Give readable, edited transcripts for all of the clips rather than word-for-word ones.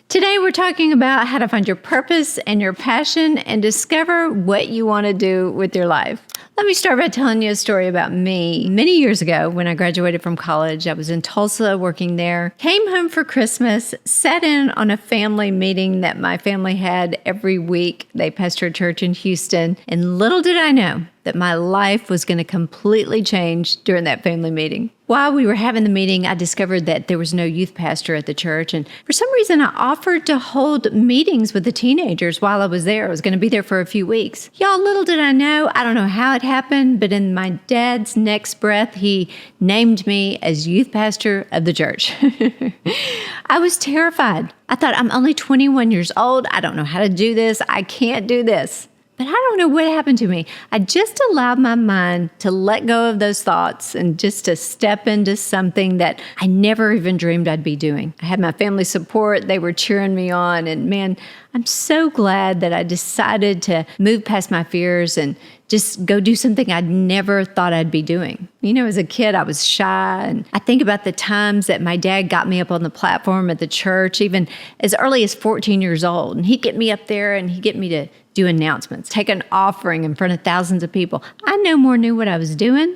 Today we're talking about how to find your purpose and your passion and discover what you want to do with your life. Let me start by telling you a story about me. Many years ago, when I graduated from college, I was in Tulsa working there, came home for Christmas, sat in on a family meeting that my family had every week. They pastor a church in Houston, and little did I know that my life was going to completely change during that family meeting. While we were having the meeting, I discovered that there was no youth pastor at the church, and for some reason, I offered to hold meetings with the teenagers while I was there. I was going to be there for a few weeks. Y'all, little did I know, I don't know how it happened, but in my dad's next breath, he named me as youth pastor of the church. I was terrified. I thought, I'm only 21 years old. I don't know how to do this. I can't do this. But I don't know what happened to me. I just allowed my mind to let go of those thoughts and just to step into something that I never even dreamed I'd be doing. I had my family support. They were cheering me on. And man, I'm so glad that I decided to move past my fears and just go do something I'd never thought I'd be doing. You know, as a kid, I was shy. And I think about the times that my dad got me up on the platform at the church, even as early as 14 years old. And he'd get me up there and he'd get me to do announcements, take an offering in front of thousands of people. I no more knew what I was doing.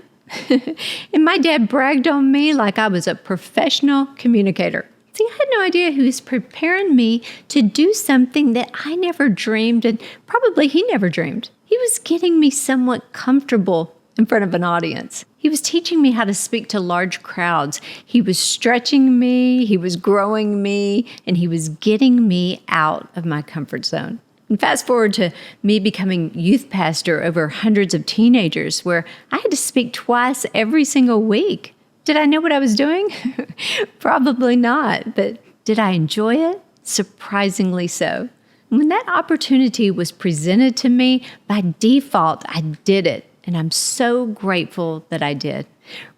And my dad bragged on me like I was a professional communicator. See, I had no idea he was preparing me to do something that I never dreamed, and probably he never dreamed. He was getting me somewhat comfortable in front of an audience. He was teaching me how to speak to large crowds. He was stretching me, he was growing me, and he was getting me out of my comfort zone. And fast forward to me becoming youth pastor over hundreds of teenagers, where I had to speak twice every single week. Did I know what I was doing? Probably not, but did I enjoy it? Surprisingly so. When that opportunity was presented to me, by default, I did it, and I'm so grateful that I did.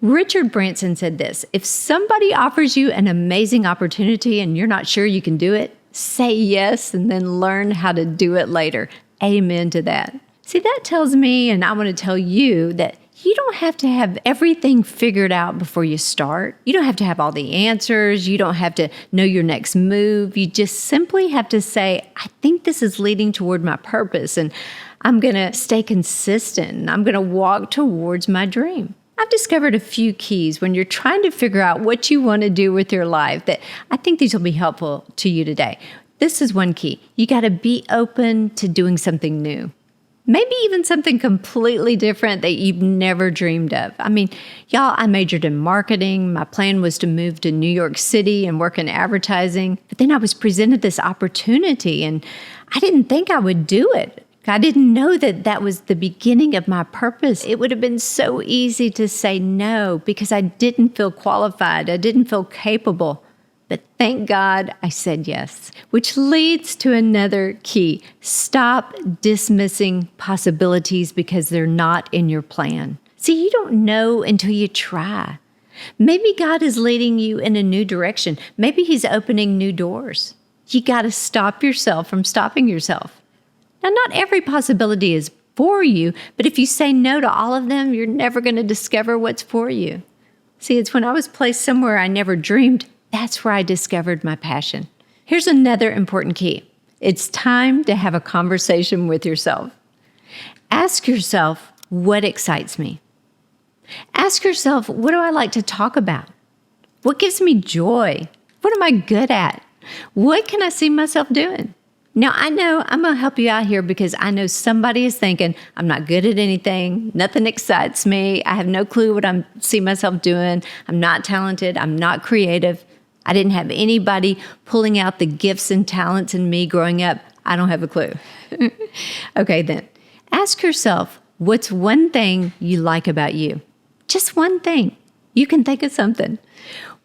Richard Branson said this: if somebody offers you an amazing opportunity and you're not sure you can do it, say yes and then learn how to do it later. Amen to that. See, that tells me, and I want to tell you, that you don't have to have everything figured out before you start. You don't have to have all the answers. You don't have to know your next move. You just simply have to say, I think this is leading toward my purpose, and I'm going to stay consistent, and I'm going to walk towards my dream. I've discovered a few keys when you're trying to figure out what you want to do with your life that I think these will be helpful to you today. This is one key. You got to be open to doing something new. Maybe even something completely different that you've never dreamed of. I mean, y'all, I majored in marketing. My plan was to move to New York City and work in advertising. But then I was presented this opportunity, and I didn't think I would do it. I didn't know that that was the beginning of my purpose. It would have been so easy to say no because I didn't feel qualified. I didn't feel capable. But thank God I said yes, which leads to another key. Stop dismissing possibilities because they're not in your plan. See, you don't know until you try. Maybe God is leading you in a new direction. Maybe He's opening new doors. You got to stop yourself from stopping yourself. Now, not every possibility is for you, but if you say no to all of them, you're never going to discover what's for you. See, it's when I was placed somewhere I never dreamed, that's where I discovered my passion. Here's another important key. It's time to have a conversation with yourself. Ask yourself, what excites me? Ask yourself, what do I like to talk about? What gives me joy? What am I good at? What can I see myself doing? Now, I know I'm going to help you out here because I know somebody is thinking, I'm not good at anything. Nothing excites me. I have no clue what I see myself doing. I'm not talented. I'm not creative. I didn't have anybody pulling out the gifts and talents in me growing up. I don't have a clue. Okay, then. Ask yourself, what's one thing you like about you? Just one thing. You can think of something.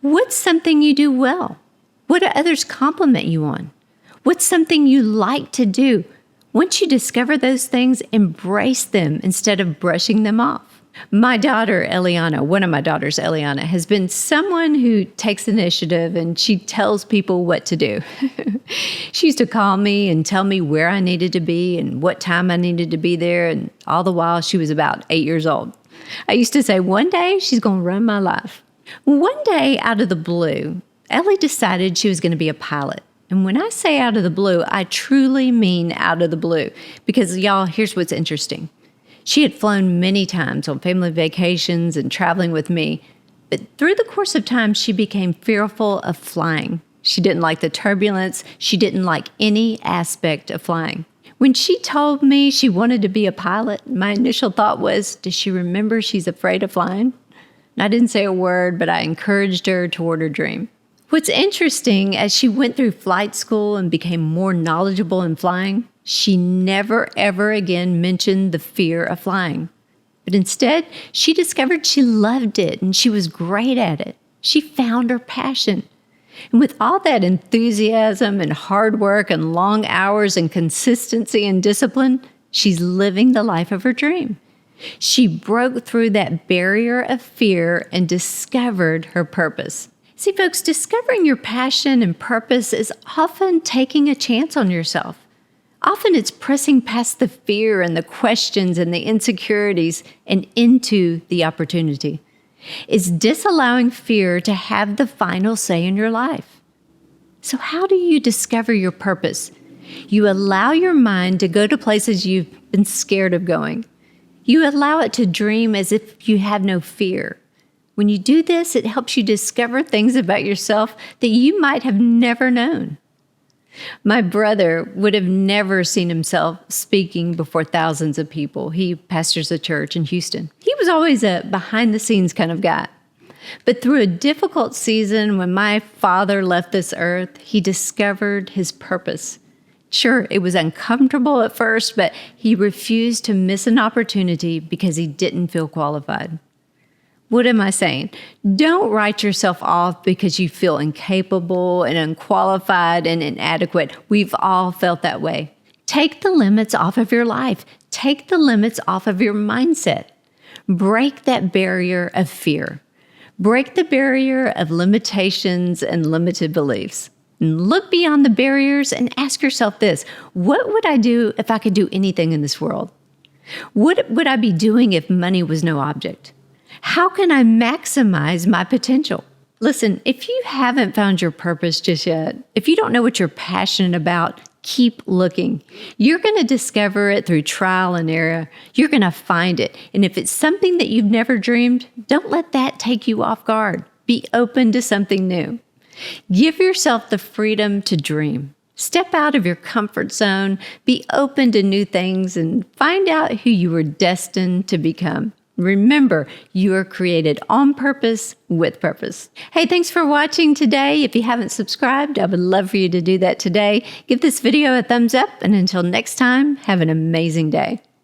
What's something you do well? What do others compliment you on? What's something you like to do? Once you discover those things, embrace them instead of brushing them off. My daughter, Eliana, one of my daughters, Eliana, has been someone who takes initiative and she tells people what to do. She used to call me and tell me where I needed to be and what time I needed to be there, and all the while she was about 8 years old. I used to say, one day she's going to run my life. One day, out of the blue, Ellie decided she was going to be a pilot. And when I say out of the blue, I truly mean out of the blue. Because y'all, here's what's interesting. She had flown many times on family vacations and traveling with me. But through the course of time, she became fearful of flying. She didn't like the turbulence. She didn't like any aspect of flying. When she told me she wanted to be a pilot, my initial thought was, does she remember she's afraid of flying? And I didn't say a word, but I encouraged her toward her dream. What's interesting, as she went through flight school and became more knowledgeable in flying, she never, ever again mentioned the fear of flying. But instead, she discovered she loved it and she was great at it. She found her passion. And with all that enthusiasm and hard work and long hours and consistency and discipline, she's living the life of her dream. She broke through that barrier of fear and discovered her purpose. See, folks, discovering your passion and purpose is often taking a chance on yourself. Often it's pressing past the fear and the questions and the insecurities and into the opportunity. It's disallowing fear to have the final say in your life. So how do you discover your purpose? You allow your mind to go to places you've been scared of going. You allow it to dream as if you have no fear. When you do this, it helps you discover things about yourself that you might have never known. My brother would have never seen himself speaking before thousands of people. He pastors a church in Houston. He was always a behind-the-scenes kind of guy. But through a difficult season when my father left this earth, he discovered his purpose. Sure, it was uncomfortable at first, but he refused to miss an opportunity because he didn't feel qualified. What am I saying? Don't write yourself off because you feel incapable and unqualified and inadequate. We've all felt that way. Take the limits off of your life. Take the limits off of your mindset. Break that barrier of fear. Break the barrier of limitations and limited beliefs. And look beyond the barriers and ask yourself this: what would I do if I could do anything in this world? What would I be doing if money was no object? How can I maximize my potential? Listen, if you haven't found your purpose just yet, if you don't know what you're passionate about, keep looking. You're going to discover it through trial and error. You're going to find it. And if it's something that you've never dreamed, don't let that take you off guard. Be open to something new. Give yourself the freedom to dream. Step out of your comfort zone, be open to new things, and find out who you were destined to become. Remember, you are created on purpose with purpose. Hey, thanks for watching today. If you haven't subscribed, I would love for you to do that today. Give this video a thumbs up, and until next time, have an amazing day.